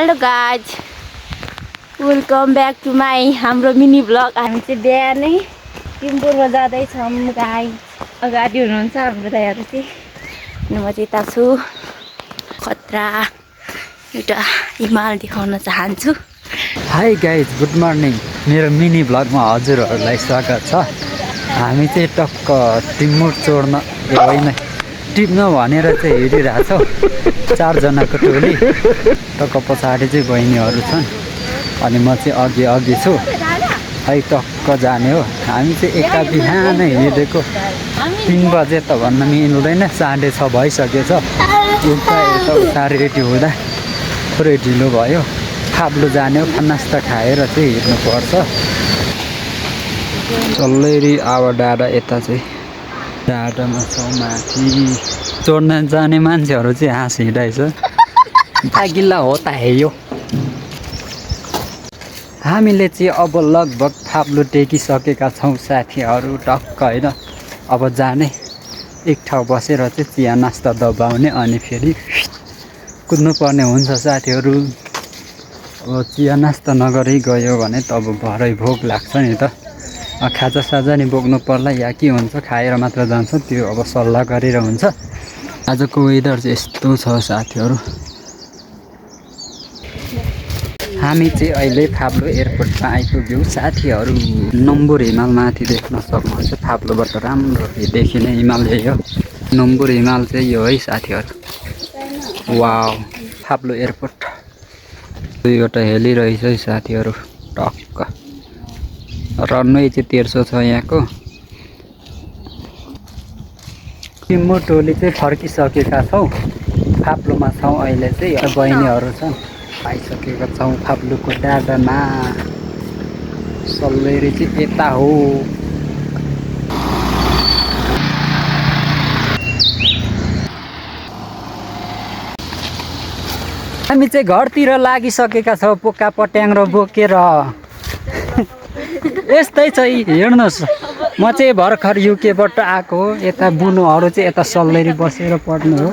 Hello guys, welcome back to my हाम्रो mini vlog. हामी चाहिँ बिहानै टिम्पुरमा जाँदैछौँ गाइज। अगाडि हुनुहुन्छ हाम्रो दाइहरू चाहिँ, अनि म चाहिँ यता छु। खतरा एउटा हिमाल देखाउन चाहन्छु। Hi guys, good morning. मेरो मिनी ब्लगमा हजुरहरूलाई स्वागत छ। हामी चाहिँ टक्क टिम्बुर चोड्न होइन टिप्न भनेर चाहिँ हिँडिरहेछौँ। 4 जनाको टोली। टक्क पछाडि चाहिँ बहिनीहरू छन् अनि म चाहिँ अघि छु। है टक्क जाने हो। हामी चाहिँ एका बिहानै हिँडेको 3 बजे त भन्न मिल्दैन, 6:30 भइसकेछ। उता रेडी हुँदा थोरै ढिलो भयो। फाप्लु जाने हो, नास्ता खाएर चाहिँ हिँड्नुपर्छ। चल्लेरी आवा डाँडा यता चाहिँ डाँडामा छौँ माथि। चोड्न जाने मान्छेहरू चाहिँ हाँस हिँडाइछ। तागिल्ला हो त हेयो। हामीले चाहिँ अब लगभग फाप्लु टेकिसकेका छौँ साथीहरू। टक्क होइन, अब जाने एक ठाउँ बसेर चाहिँ चिया नास्ता दबाउने अनि फेरि कुद्नुपर्ने हुन्छ साथीहरू। अब चिया नास्ता नगरी गयो भने त अब भरै भोक लाग्छ नि त। खाजा साजा नि बोक्नु पर्ला या के हुन्छ, खाएर मात्र जान्छ त्यो अब सल्लाह गरेर हुन्छ। आजको वेदर चाहिँ यस्तो छ साथीहरू। हामी चाहिँ अहिले फाप्लु एयरपोर्टमा आइपुग्यौँ साथीहरू। नम्बुर हिमाल माथि देख्न सक्नुहुन्छ। फाप्लुबाट राम्रो देखिने हिमाल यही हो। नम्बुर हिमाल चाहिँ यो है साथीहरू। Wow, Phaplu airport. दुईवटा हेली रहेछ है साथीहरू। टक्क रनवे चाहिँ 1300 छ यहाँको। टिम्बुर टोली चाहिँ फर्किसकेका छौँ। फाप्लुमा छौँ अहिले चाहिँ। बहिनीहरू छन्। आइसकेका छौँ फाप्लुको डाँडामा। सल्लेरी चाहिँ यता हो। हामी चाहिँ घरतिर लागिसकेका छौँ पोका पट्याङ्ग्रो बोकेर। यस्तै छ हेर्नुहोस्। म चाहिँ भर्खर युकेबाट आएको हो। यता बुनुहरू चाहिँ यता सल्लेरी बसेर पढ्नु हो।